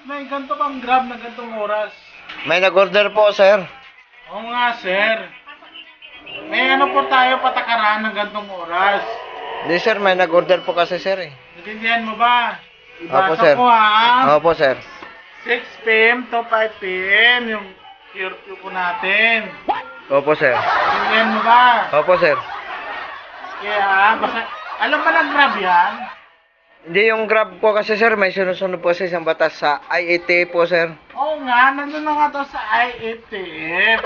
may ganito bang grab na gantong oras? May nag-order po, sir. Oo nga, sir. May ano po tayo patakaran ng gantong oras. Hindi, sir. May nag-order po kasi, sir, eh. Natindihan mo ba? Opo, Ibasa sir. ko, ha? Opo, sir. 6 p.m. to 5 p.m. yung curfew po natin. Opo, sir. Natindihan mo ba? Opo, sir. Kaya, basta, alam ba ng grab yan? Hindi, yung Grab po kasi, sir, may sunod-sunod po sa isang batas sa IATA po, sir. Oo nga, nandun na nga to sa IATF.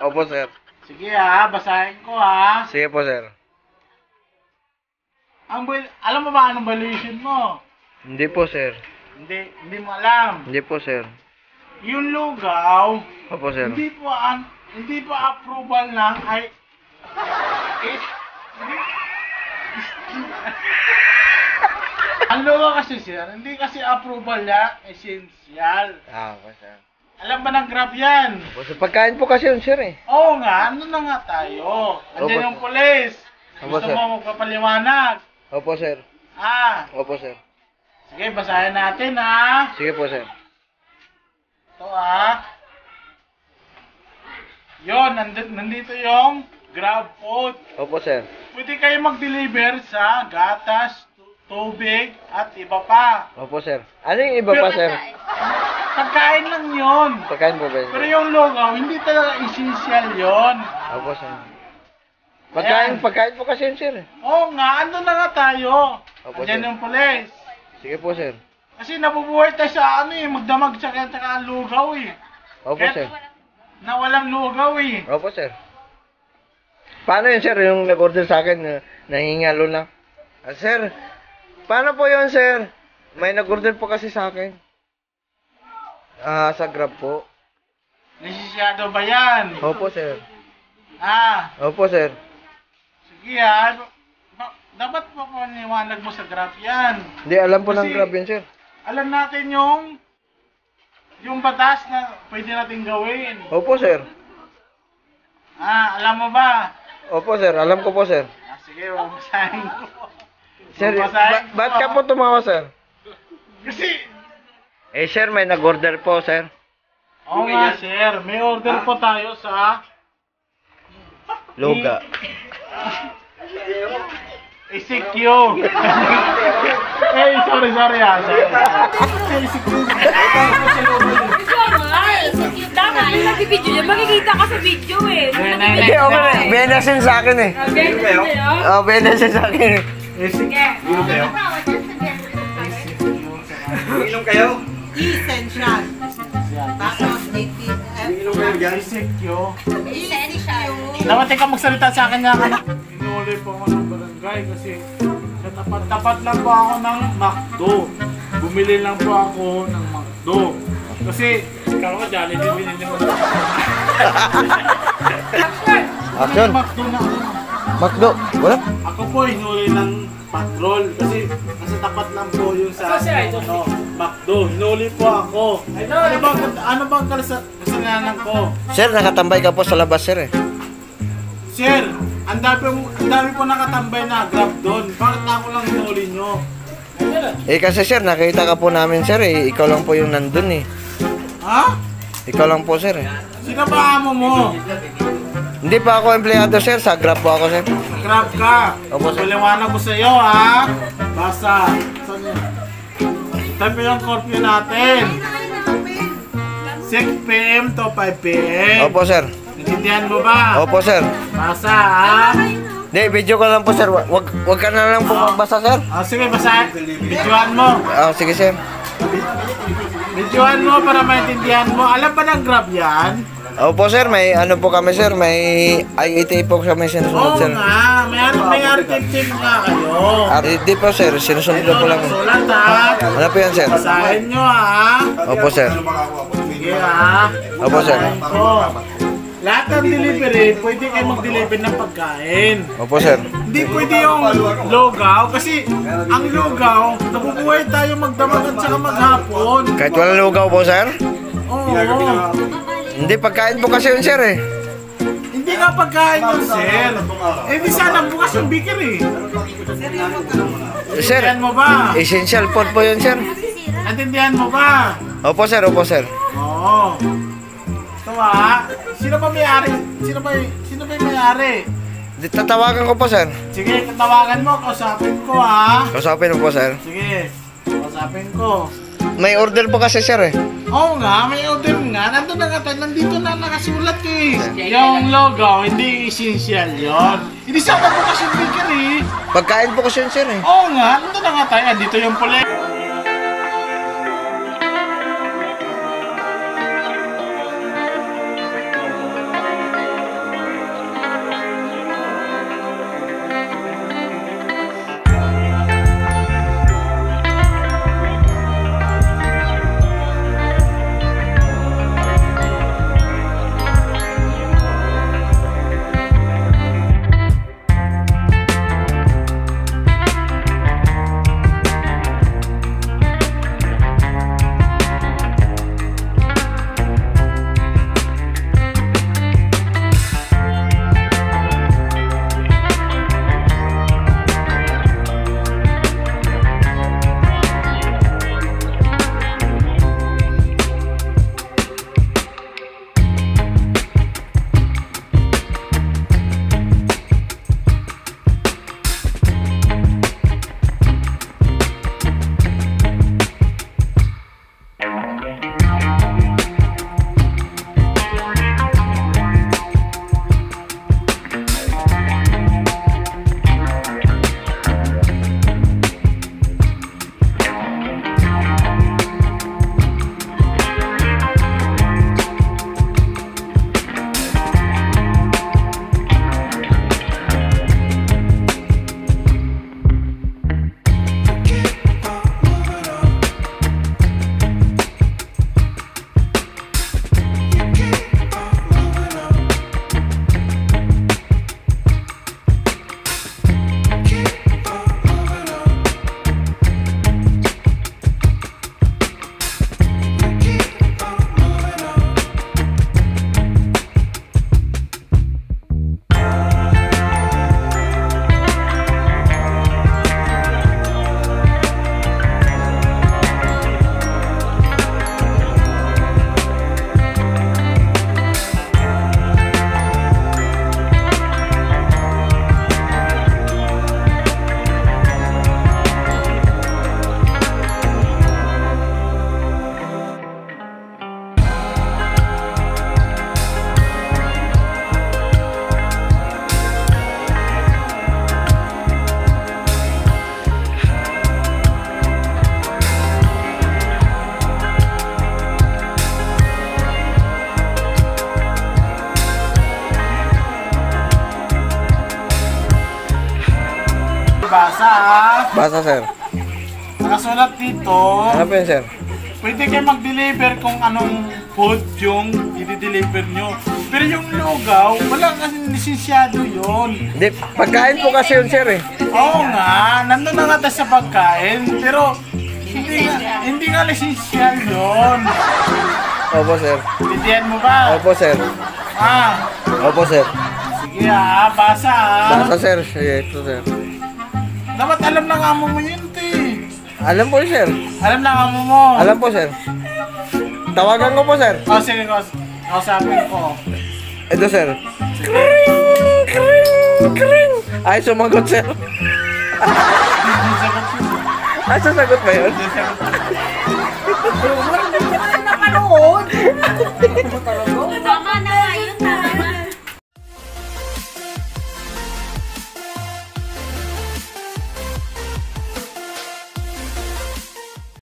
Opo, sir. Sige ha, basahin ko ha. Sige po, sir. Alam mo ba anong valuation mo? Hindi po, sir. Hindi mo alam. Hindi po, sir. Yung lugaw, Opo, sir. hindi pa approval ng Ang lugaw kasi sir, hindi kasi approval niya, essential. Opo, sir. Alam ba ng Grab yan? Opo, sir. Pagkain po kasi yun, sir, eh. Oo nga, ano na nga tayo? Opo, Andiyan yung sir. pulis. Opo, Gusto sir. mo magpapaliwanag? Opo, sir. Opo, sir. Sige, basahin natin ha. Sige po, sir. Ito Yon, nandito yung Grab Food. Opo, sir. Pwede kayo mag-deliver sa gatas, tubig, at iba pa. Opo, sir. Ano yung iba pa, sir? Pagkain lang yon. Pagkain po ba yun, Pero sir? yung lugaw, hindi talaga essential yon. Opo, sir. Ayan. Pagkain po kasi yun, sir. Oo nga, ando na nga tayo. Opo, Andyan sir. yung pulis. Sige po, sir. Kasi nabubuhay tayo sa magdamag tsaka lugaw eh. Opo, Kaya- sir. Na walang lugaw eh. Opo, sir. Paano yun, sir? Yung nag-order sa akin, nahihingalo lang. Sir, paano po yun, sir? May nag-order po kasi sa akin. Sa Grab po. Nasisyado ba yan? Opo, sir. Sige Opo, sir. Dapat po paniwanag mo sa Grab yan. Hindi, alam po ng Kasi- Grab yun, sir. Alam natin yung batas na pwede natin gawin. Opo, sir. Alam mo ba? Opo, sir. Alam ko po, sir. Sige, babasahin ko. Sir, Babasahin ko, ba't ka po tumawa, sir? Kasi, Sir, may nag-order po, sir. oo nga sir, may order po tayo sa Luga. ECQ. Sorry sir. ECQ. Tama, yung nag-video niya, makikita ka sa video eh. Hindi, okay. Benesin sa akin, eh. Benesin sa akin, eh. ECQ. Inom kayo? Essential. Tapos, Inom kayo dyan? ECQ. essential. Dapat ka magsalita sa akin na inuli po ako ng barangay kasi sa tapat lang po ako ng McDo. Bumili lang po ako ng McDo. Kasi, ikaw ka dyan, hindi binili mo na. Action. McDo na ako. Macdo. Wala? Ako po hinuli ng patrol kasi nasa tapat lang po yung sa McDo. Hinuli po ako. Ano bang kasalanan ko? Sir, nakatambay ka po sa labas, sir, eh. Sir, ang dami po nakatambay na Grab doon. Bakit ako lang hinuli nyo? Kasi, sir, nakita ka po namin, sir, eh. Ikaw lang po yung nandun, eh. Ha? Ikaw lang po, sir, eh. Sino ba amo mo? Hindi pa ako empleyado, sir. Sa Grab po ako, sir. Grab ka. Opo, sir. Paliwanag ko sa iyo, ha? Basta. Saan yun? Tayo yung curfew natin. 6 p.m. to 5 p.m. Opo, sir. Naintindihan mo ba? Opo, sir. Basta, ha? Hindi, video ko lang po, sir. Wag ka na lang po magbasa, sir. Sige, basta. Videoan mo. Sige, sir. Videoan mo para maintindihan mo. Alam ba ng Grab yan? Opo, sir. May ano po kami, sir. May IATA po kami sinusunod, Oo sir. nga. May artip-tip nga kayo. Hindi po, sir. Sinusunod ko po lang. Sulat, ha? Ano po yan, sir? Basahin nyo, ha? Opo, sir. Sige, ha? Opo, sir. Basahin ko. Lahat ng delivery, pwede kayo mag-deliver ng pagkain. Opo, sir. Hindi pwede yung lugaw kasi ang lugaw, nabubuhay tayo magdamag at saka maghapon. Kahit walang lugaw po, sir? Oo. Hindi, pagkain po kasi yun, sir, eh. Hindi nga pagkain yun, sir. Di sana bukas yung bakery. Sir, Naintindihan mo ba? essential food po yun, sir. Naintindihan mo ba? Opo, sir. Opo, sir. Oo. Ito ha. Sino ba may-ari? Sino ba yung may-ari? Tatawagan ko po, sir. Sige, katawagan mo. Kausapin ko ha. Kausapin mo po, sir. Sige. Kausapin ko. May order po kasi, sir, eh. Oo nga, may order nga. Nandun na nga tayo. Nandito na nakasulat eh. Yung logo, hindi essential yon. Hindi sa akin po kasi sticker eh. Pagkain po kasi yun, sir, eh. Oo nga, nandun na nga tayo. Dito yung pula. Basa ha. Basta, sir. Nakasulat dito. Ano po yun, sir? Pwede kayo mag-deliver kung anong food yung i-deliver nyo. Pero yung lugaw, wala kasi lisensyado yun. Hindi, pagkain po kasi yun, sir, eh. Oo nga, nandun na nga tayo sa pagkain. Pero hindi nga lisensyal yun. Opo, sir. Bindihan mo ba? Opo, sir. Ah, Opo, sir. sige ha, basa ha. Basta, sir. Sige, ito, sir. Dapat alam ng amo mo yun, te. Alam po, sir. Alam ng amo mo. Alam po, sir. Tawagan ko po, sir. Oh, sige, kausapin ko. Ito, sir. Kring! Kring! Kring! Ay, sumagot, sir. Ay, sasagot ba yun? Hindi naman napanood.